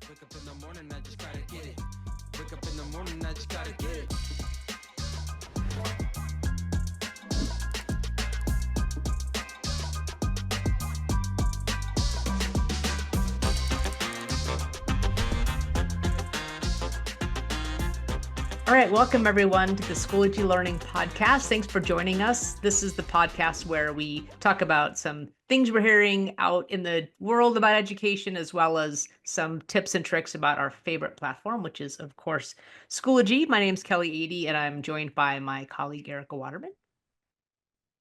Wake up in the morning, I just gotta get it. Wake up in the morning, I just gotta get it. All right, welcome everyone to the Schoology Learning Podcast. Thanks for joining us. This is the podcast where we talk about some things we're hearing out in the world about education, as well as some tips and tricks about our favorite platform, which is, of course, Schoology. My name is Kellie Eady, and I'm joined by my colleague, Ericka Waterman.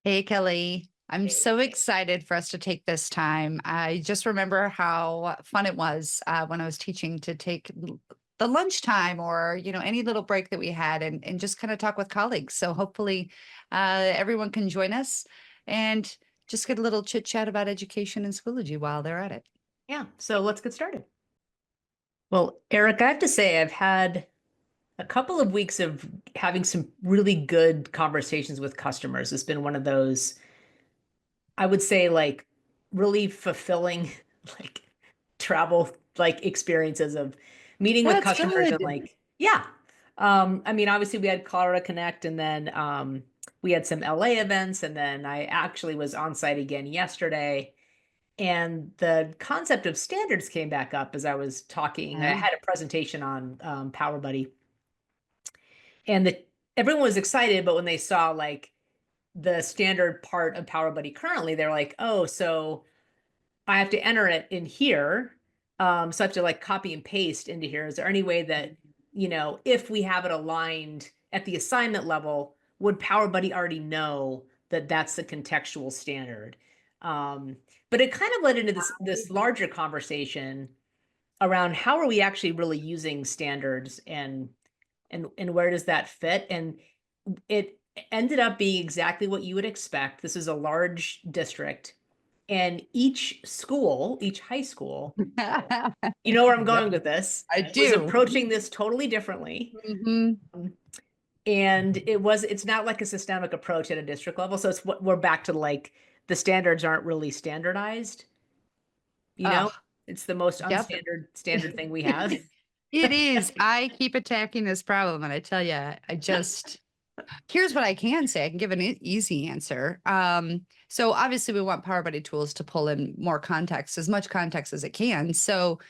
Hey, Kellie. I'm so excited for us to take this time. I just remember how fun it was when I was teaching to take the lunchtime or, any little break that we had and just kind of talk with colleagues. So hopefully everyone can join us and just get a little chit chat about education and Schoology while they're at it. Yeah, so let's get started. Well, Eric, I have to say I've had a couple of weeks of having some really good conversations with customers. It's been one of those, I would say, like really fulfilling, like travel experiences of meeting with That's customers good. and yeah. I mean, obviously we had Colorado Connect, and then we had some LA events, and then I actually was on site again yesterday. And the concept of standards came back up as I was talking. I had a presentation on Power Buddy, and everyone was excited, but when they saw the standard part of Power Buddy currently, they're like, oh, so I have to enter it in here. So I have to copy and paste into here. Is there any way that, if we have it aligned at the assignment level, would Power Buddy already know that that's the contextual standard? But it kind of led into this larger conversation around how are we actually really using standards and where does that fit? And it ended up being exactly what you would expect. This is a large district. And each school, each high school, you know where I'm going with this. I Was do. approaching this totally differently. And it's not like a systemic approach at a district level. So we're back to the standards aren't really standardized. It's the most standard thing we have. It is. I keep attacking this problem, and I tell you, here's what I can say. I can give an easy answer. So obviously we want Power Buddy tools to pull in more context, as much context as it can. So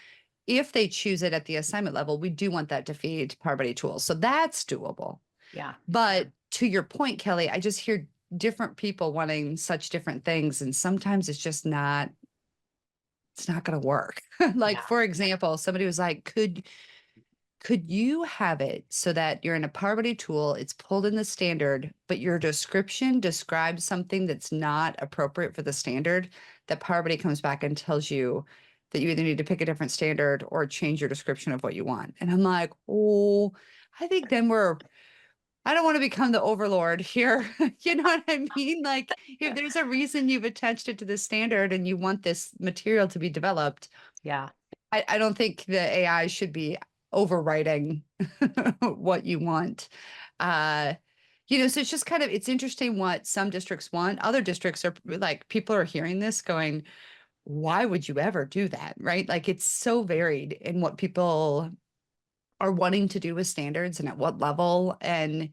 if they choose it at the assignment level, we do want that to feed Power Buddy tools. So that's doable. Yeah. But to your point, Kellie, I just hear different people wanting such different things. And sometimes it's just not, it's not going to work. For example, somebody was like, could you have it so that you're in a Power Buddy tool, it's pulled in the standard, but your description describes something that's not appropriate for the standard, that Power Buddy comes back and tells you that you either need to pick a different standard or change your description of what you want. And I'm like, oh, I think then I don't want to become the overlord here. You know what I mean? If there's a reason you've attached it to the standard and you want this material to be developed. Yeah. I don't think the AI should be overwriting what you want. So it's just it's interesting what some districts want. Other districts are people are hearing this going, why would you ever do that? Right? It's so varied in what people are wanting to do with standards and at what level. And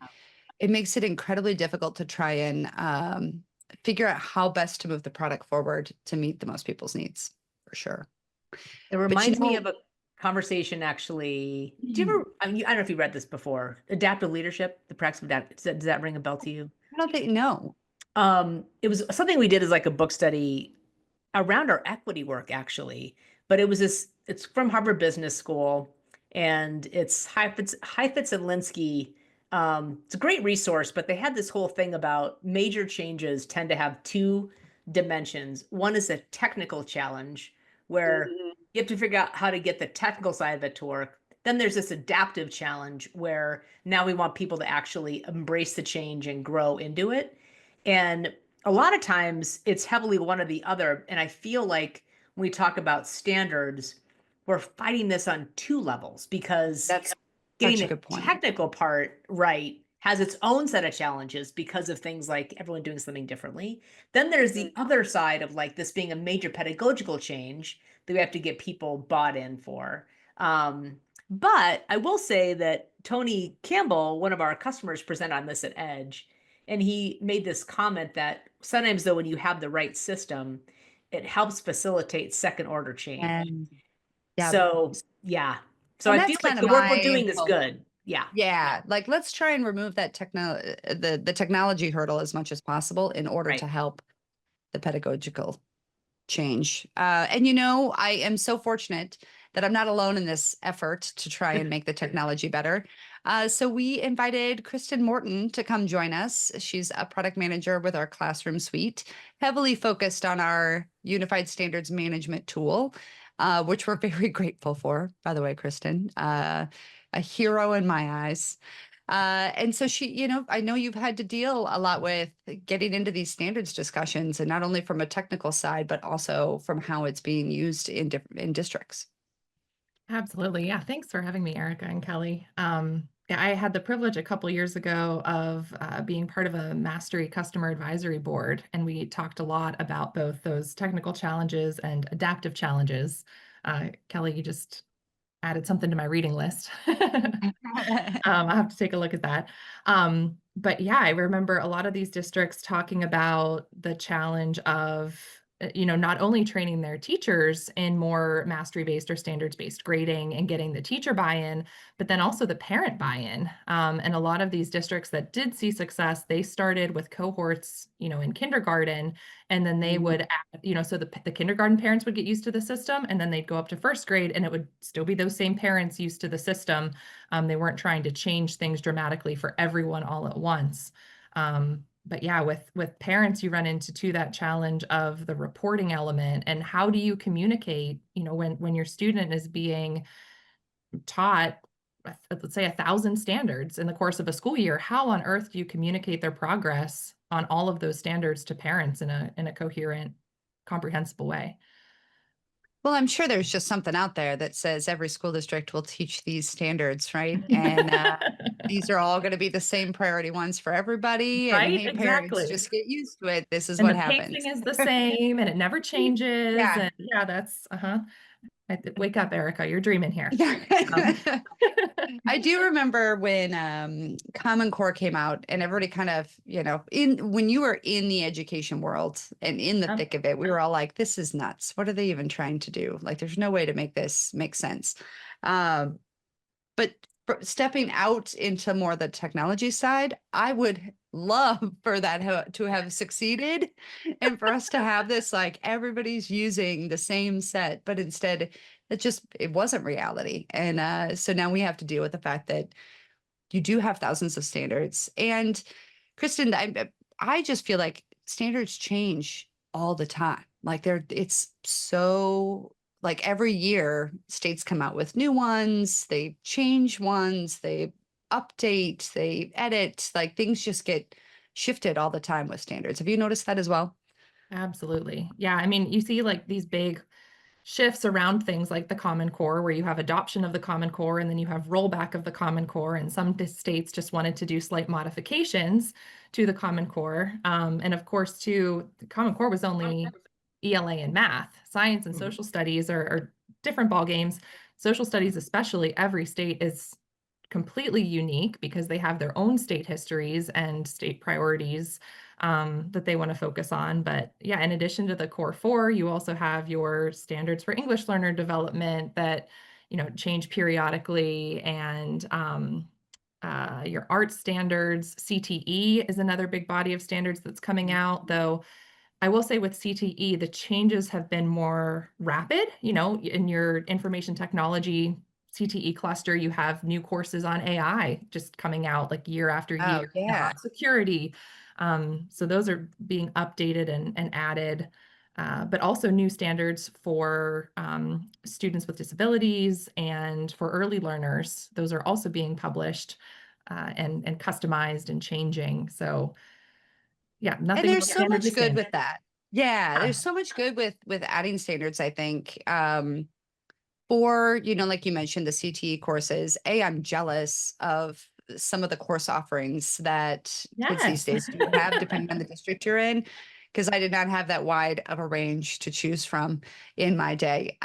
it makes it incredibly difficult to try and figure out how best to move the product forward to meet the most people's needs, for sure. It reminds me of a conversation, actually. Do you ever, I don't know if you read this before, adaptive leadership, the practice of adaptive, does that ring a bell to you? I don't think, no. It was something we did as a book study around our equity work, actually. But it's from Harvard Business School, and it's Heifetz and Linsky. It's a great resource, but they had this whole thing about major changes tend to have two dimensions. One is a technical challenge, where you have to figure out how to get the technical side of it to work. Then there's this adaptive challenge where now we want people to actually embrace the change and grow into it. And a lot of times it's heavily one or the other. And I feel like when we talk about standards, we're fighting this on two levels, because That's getting such a the good point. technical part right has its own set of challenges because of things like everyone doing something differently. Then there's the other side of this being a major pedagogical change that we have to get people bought in for. But I will say that Tony Campbell, one of our customers, presented on this at Edge, and he made this comment that sometimes, though, when you have the right system, it helps facilitate second order change. And yeah, So, yeah. So and I feel that's like kind the of work we're my doing is hope. good. Yeah. Yeah, like let's try and remove that the technology hurdle as much as possible in order Right. to help the pedagogical change. And I am so fortunate that I'm not alone in this effort to try and make the technology better. So we invited Kristen Morton to come join us. She's a product manager with our classroom suite, heavily focused on our unified standards management tool, which we're very grateful for, by the way, Kristen, a hero in my eyes. And so she, I know you've had to deal a lot with getting into these standards discussions, and not only from a technical side, but also from how it's being used in districts. Absolutely. Yeah. Thanks for having me, Ericka and Kellie. Yeah, I had the privilege a couple years ago of being part of a Mastery customer advisory board, and we talked a lot about both those technical challenges and adaptive challenges. Kellie, you just added something to my reading list. I'll have to take a look at that. But yeah, I remember a lot of these districts talking about the challenge of, not only training their teachers in more mastery-based or standards-based grading and getting the teacher buy-in, but then also the parent buy-in. And a lot of these districts that did see success, they started with cohorts, in kindergarten, and then they would, so the kindergarten parents would get used to the system, and then they'd go up to first grade, and it would still be those same parents used to the system. They weren't trying to change things dramatically for everyone all at once. But yeah, with parents, you run into that challenge of the reporting element, and how do you communicate, when your student is being taught, let's say 1,000 standards in the course of a school year, how on earth do you communicate their progress on all of those standards to parents in a coherent, comprehensible way? Well, I'm sure there's just something out there that says every school district will teach these standards, right? And these are all going to be the same priority ones for everybody. And Right? hey, parents, Exactly. just get used to it. This is And what the happens. pacing is the same, and it never changes. Yeah. And yeah, that's wake up, Ericka, you're dreaming here. I do remember when Common Core came out, and everybody kind of, when you were in the education world and in the thick of it, we were all like, this is nuts. What are they even trying to do? Like, there's no way to make this make sense. But stepping out into more the technology side, I would love for that to have succeeded, and for us to have this, like, everybody's using the same set, but instead it wasn't reality. And so now we have to deal with the fact that you do have thousands of standards. And Kristen, I just feel like standards change all the time. Like it's so, like, every year states come out with new ones, they change ones, they update, they edit, like things just get shifted all the time with standards. Have you noticed that as well? Absolutely. Yeah. I mean, you see like these big shifts around things like the Common Core, where you have adoption of the Common Core and then you have rollback of the Common Core. And some states just wanted to do slight modifications to the Common Core. And of course, too, the Common Core was only ELA and math. Science and social studies are different ball games. Social studies, especially, every state is completely unique because they have their own state histories and state priorities that they want to focus on. But yeah, in addition to the core 4, you also have your standards for English learner development that, change periodically, and your art standards. CTE is another big body of standards that's coming out, though I will say with CTE, the changes have been more rapid. In your information technology CTE cluster, you have new courses on AI just coming out like year after year. Oh, yeah. Security. So those are being updated and added, but also new standards for students with disabilities and for early learners. Those are also being published and customized and changing. So yeah, nothing. And there's so standard much the good same. with that. Yeah, there's so much good with adding standards, I think. For, like you mentioned, the CTE courses, I'm jealous of some of the course offerings that kids these days do have, depending on the district you're in, because I did not have that wide of a range to choose from in my day.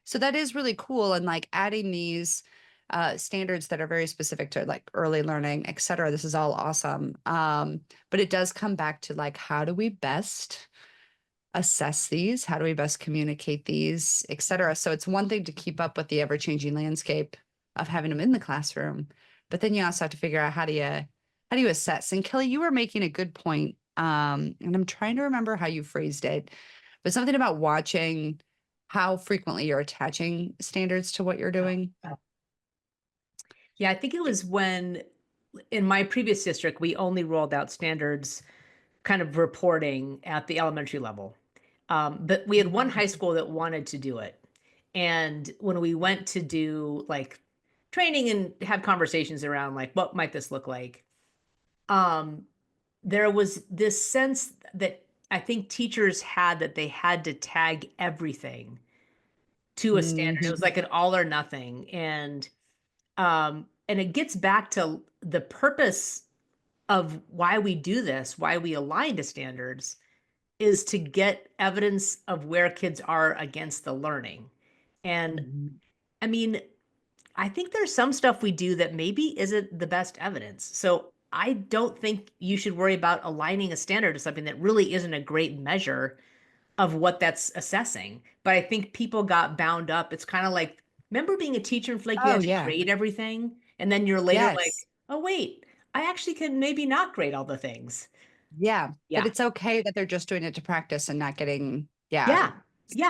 So that is really cool. And like adding these standards that are very specific to like early learning, et cetera. This is all awesome. But it does come back to like, how do we best assess these? How do we best communicate these, et cetera? So it's one thing to keep up with the ever-changing landscape of having them in the classroom, but then you also have to figure out how do you assess? And Kellie, you were making a good point. And I'm trying to remember how you phrased it, but something about watching how frequently you're attaching standards to what you're doing. Yeah, I think it was when in my previous district, we only rolled out standards kind of reporting at the elementary level. But we had one high school that wanted to do it. And when we went to do like training and have conversations around like, what might this look like? There was this sense that I think teachers had that they had to tag everything to a standard. It was like an all or nothing. And it gets back to the purpose of why we do this, why we align to standards, is to get evidence of where kids are against the learning. And I mean, I think there's some stuff we do that maybe isn't the best evidence. So I don't think you should worry about aligning a standard to something that really isn't a great measure of what that's assessing. But I think people got bound up. It's kind of like, remember being a teacher and feel like you had to grade everything? And then you're later like, oh, wait, I actually can maybe not grade all the things. Yeah. Yeah. But it's okay that they're just doing it to practice and not getting, Yeah.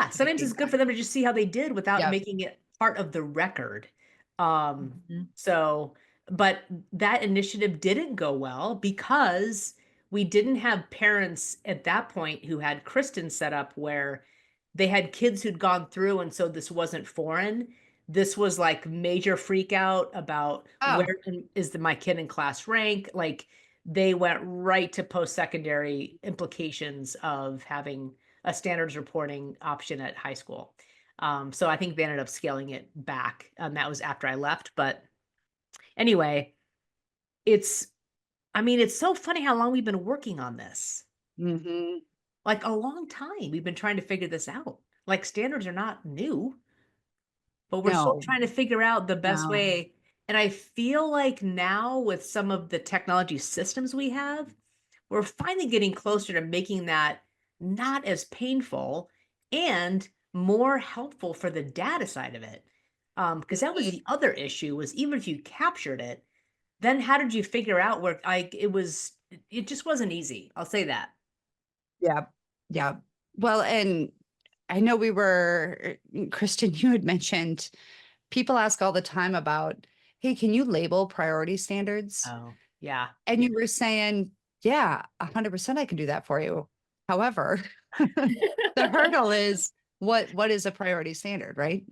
Sometimes it's good for them to just see how they did without making it part of the record. So, but that initiative didn't go well because we didn't have parents at that point who had Kristen set up where they had kids who'd gone through. And so this wasn't foreign. This was like major freak out about where is my kid in class rank. Like they went right to post-secondary implications of having a standards reporting option at high school. So I think they ended up scaling it back. That was after I left. But anyway, it's so funny how long we've been working on this. Like a long time. We've been trying to figure this out. Like standards are not new, but we're still trying to figure out the best way. And I feel like now with some of the technology systems we have, we're finally getting closer to making that not as painful and more helpful for the data side of it. Because that was the other issue, was even if you captured it, then how did you figure out where it just wasn't easy. I'll say that. Yeah. Well, and I know Kristen, you had mentioned people ask all the time about, hey, can you label priority standards? Oh, yeah. And you were saying, yeah, 100% I can do that for you. However, the hurdle is what is a priority standard, right?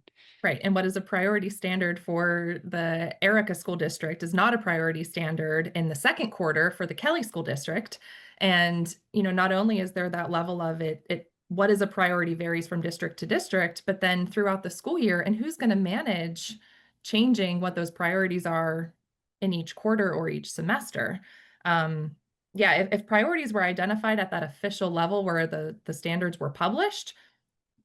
Right. And what is a priority standard for the Ericka school district is not a priority standard in the second quarter for the Kellie school district. And, not only is there that level of what is a priority varies from district to district, but then throughout the school year, and who's going to manage changing what those priorities are in each quarter or each semester. If priorities were identified at that official level where the standards were published,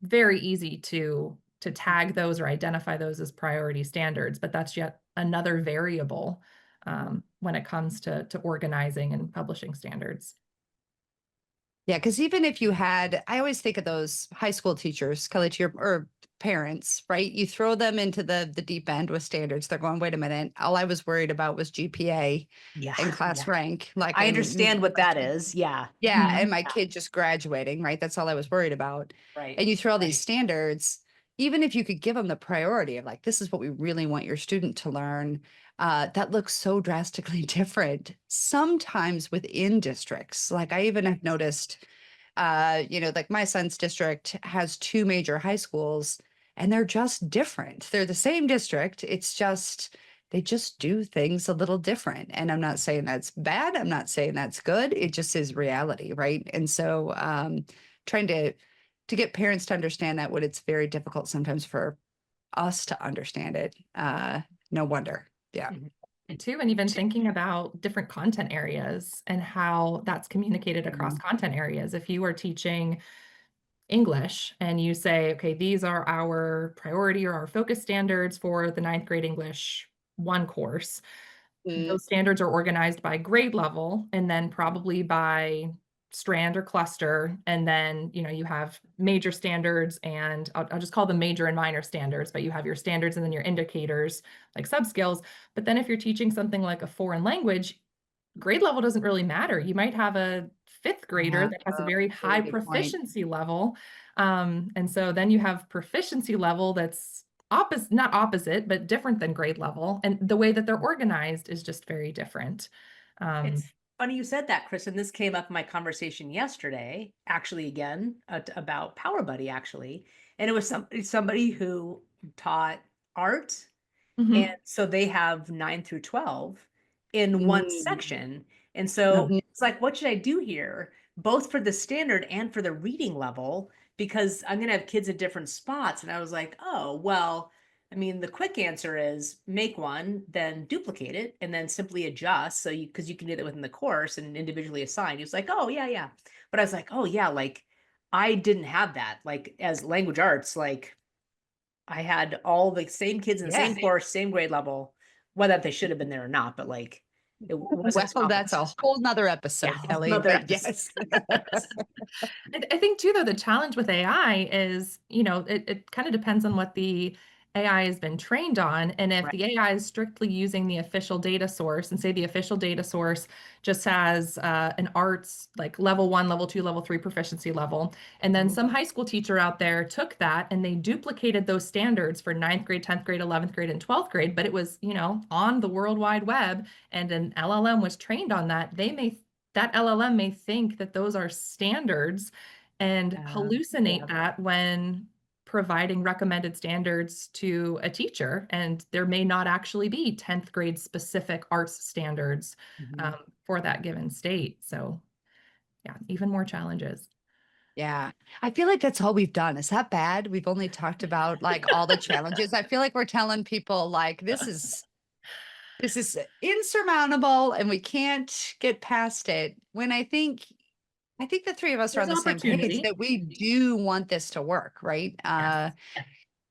very easy to tag those or identify those as priority standards, but that's yet another variable when it comes to organizing and publishing standards. Yeah, because even if you had, I always think of those high school teachers, Kellie, or parents, right? You throw them into the deep end with standards. They're going, wait a minute, all I was worried about was GPA and class rank. Like I understand what that is. Yeah. And my kid just graduating, right? That's all I was worried about. Right. And you throw these standards, even if you could give them the priority of like, this is what we really want your student to learn, that looks so drastically different sometimes within districts. Like I even have noticed, like my son's district has 2 major high schools and they're just different. They're the same district. It's just, they just do things a little different. And I'm not saying that's bad. I'm not saying that's good. It just is reality. Right. And so trying to get parents to understand that when it's very difficult sometimes for us to understand it, no wonder. Yeah. And even thinking about different content areas and how that's communicated across content areas. If you are teaching English and you say, okay, these are our priority or our focus standards for the 9th grade English 1 course. Those standards are organized by grade level and then probably by strand or cluster. And then, you have major standards and I'll just call them major and minor standards, but you have your standards and then your indicators like sub-skills. But then if you're teaching something like a foreign language, grade level doesn't really matter. You might have a 5th grader that has a very high proficiency level. And so then you have proficiency level that's not opposite, but different than grade level. And the way that they're organized is just very different. It's funny you said that, Kristen. This came up in my conversation yesterday, actually, again, about Power Buddy, actually. And it was somebody who taught art. And so they have 9 through 12 in one section. And so it's like, what should I do here? Both for the standard and for the reading level, because I'm going to have kids at different spots. And I was like, oh, well, I mean, the quick answer is make one, then duplicate it, and then simply adjust. So because you can do that within the course and individually assign. He was like, oh, yeah. But I was like, oh, yeah, like I didn't have that. Like as language arts, like I had all the same kids in the same course, same grade level, whether they should have been there or not, but like it wasn't. Well, that's a whole nother episode, Kellie. Yes. I think too, though, the challenge with AI is, it kind of depends on what the AI has been trained on. And if the AI is strictly using the official data source and say the official data source just has an arts like level 1, level 2, level 3 proficiency level, and then some high school teacher out there took that and they duplicated those standards for 9th grade, 10th grade, 11th grade, and 12th grade, but it was, on the World Wide Web and an LLM was trained on that, that LLM may think that those are standards and hallucinate that when providing recommended standards to a teacher. And there may not actually be 10th grade specific arts standards for that given state. So yeah, even more challenges. Yeah. I feel like that's all we've done. Is that bad? We've only talked about like all the challenges. I feel like we're telling people like, this is insurmountable and we can't get past it. When I think the three of us are on the same page that we do want this to work, right?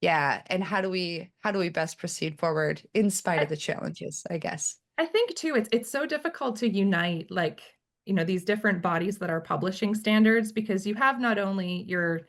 Yeah. And how do we best proceed forward in spite of the challenges, I guess? I think too, it's so difficult to unite like, these different bodies that are publishing standards, because you have not only your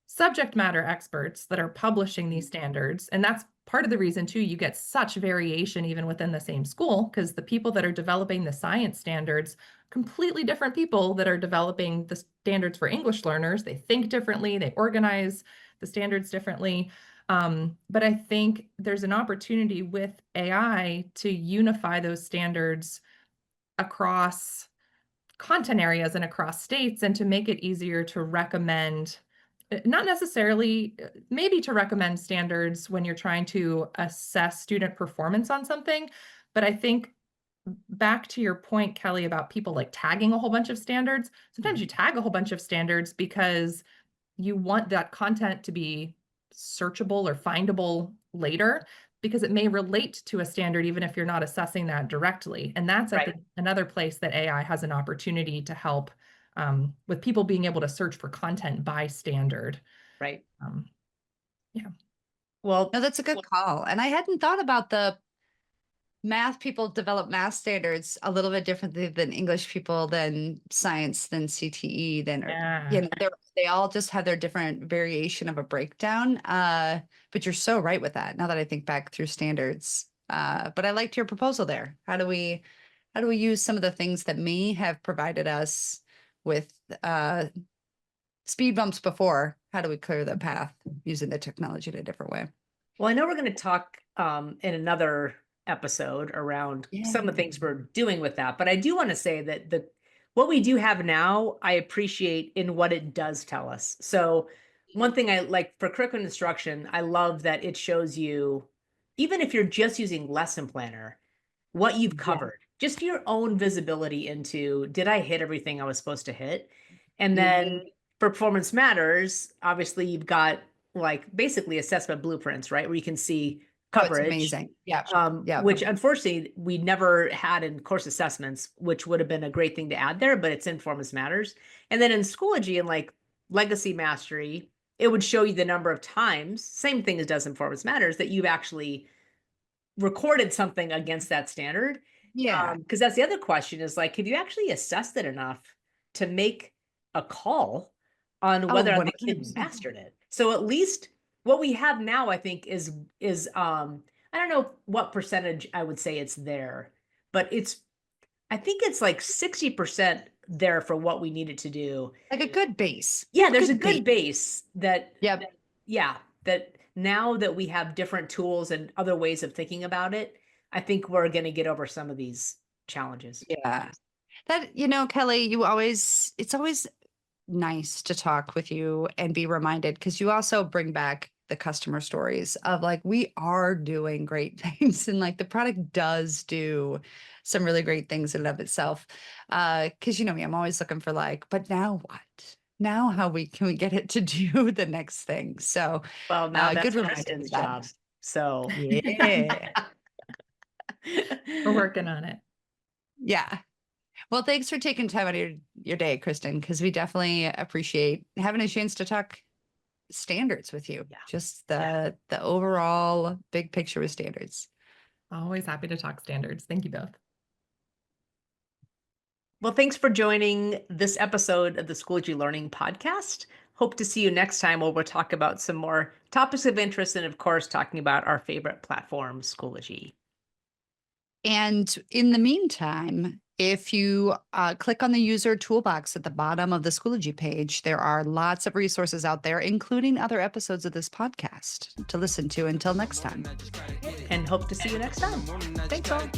subject matter experts that are publishing these standards, and that's part of the reason too, you get such variation even within the same school, because the people that are developing the science standards, completely different people that are developing the standards for English learners. They think differently, they organize the standards differently. But I think there's an opportunity with AI to unify those standards across content areas and across states, and to make it easier to recommend, not necessarily, maybe to recommend standards when you're trying to assess student performance on something. But I think back to your point, Kellie, about people like tagging a whole bunch of standards. Sometimes you tag a whole bunch of standards because you want that content to be searchable or findable later, because it may relate to a standard, even if you're not assessing that directly. And that's another place that AI has an opportunity to help with people being able to search for content by standard. Right. Yeah. Well, no, that's a good call. And I hadn't thought about the math people develop math standards a little bit differently than English people, than science, than CTE, than, they all just have their different variation of a breakdown. But you're so right with that now that I think back through standards. But I liked your proposal there. How do we use some of the things that may have provided us with speed bumps before? How do we clear the path using the technology in a different way? Well, I know we're going to talk in another episode around some of the things we're doing with that, but I do want to say that what we do have now, I appreciate in what it does tell us. So one thing I like for curriculum instruction, I love that it shows you, even if you're just using lesson planner, what you've covered, just your own visibility into, did I hit everything I was supposed to hit? And then for Performance Matters, obviously you've got like basically assessment blueprints, right? Where you can see coverage. Oh, it's amazing. Which unfortunately we never had in course assessments, which would have been a great thing to add there, but it's in Performance Matters. And then in Schoology, and like Legacy Mastery, it would show you the number of times, same thing as does in Performance Matters, that you've actually recorded something against that standard. Yeah. Because that's the other question is like, have you actually assessed it enough to make a call on whether or not the kid 100%. mastered it? So at least what we have now, I think, is I don't know what percentage I would say it's there, but I think it's like 60% there for what we needed to do. Like a good base. Yeah, there's a good base that, Yep. that now that we have different tools and other ways of thinking about it, I think we're going to get over some of these challenges. Yeah. That, Kellie, it's always nice to talk with you and be reminded, because you also bring back the customer stories of like, we are doing great things and like the product does do some really great things in and of itself. Because you know me, I'm always looking for like, but now what? Now how can we get it to do the next thing? So Well, now that's good reminder Kristen's of that. job. So Yeah. We're working on it. Yeah. Well, thanks for taking time out of your day, Kristen, because we definitely appreciate having a chance to talk standards with you. Yeah. Just the overall big picture with standards. Always happy to talk standards. Thank you both. Well, thanks for joining this episode of the Schoology Learning Podcast. Hope to see you next time where we'll talk about some more topics of interest and, of course, talking about our favorite platform, Schoology. And in the meantime, if you click on the user toolbox at the bottom of the Schoology page, there are lots of resources out there, including other episodes of this podcast to listen to. Until next time. And hope to see you next time. Thanks all.